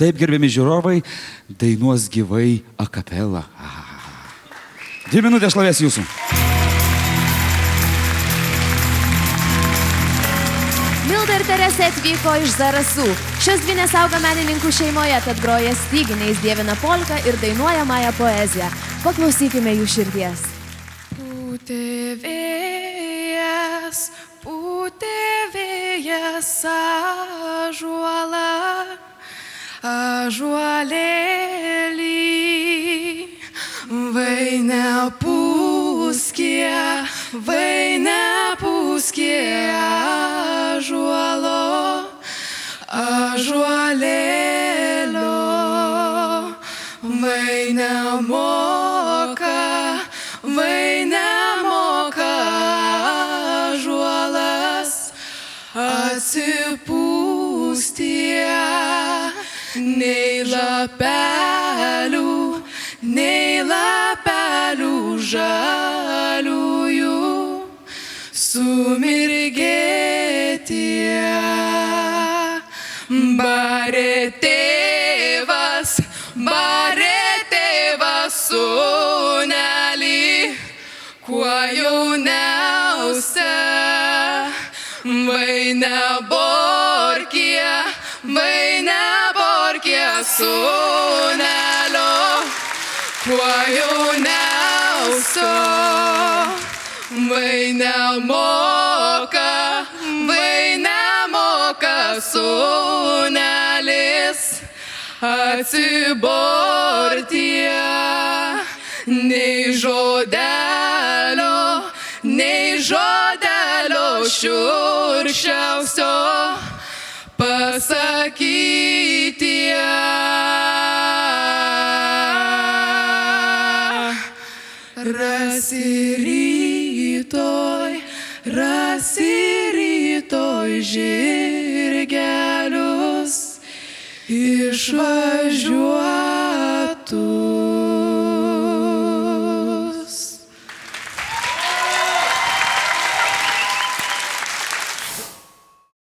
taip, gerbiami žiūrovai, dainuos gyvai a capella. 2 minutės šlovės jūsų. Milda ir Teresė atvyko iš Zarasų. Šios dvynės auga menininkų šeimoje, tad groja styginiais, dievina polką ir dainuojamąją poeziją. Paklausykime jų širdies. Pūtė vėjas ąžuolą, ąžuolėlį, vai nepūskė ąžuolo, ąžuolėlio, vai nemoka ąžuolas atsipūsti, nei lapelių žaliųjų sumirgėti. Barė tėvas sūnelį, kuo jauniausia, vai neborkė sūnelio, kuo jauniausio, vai nemoka sūnelis atsibortie, nei žodelio šiurkščiausio pasakyti. Rasi rytoj žirgelius išvažiuotų.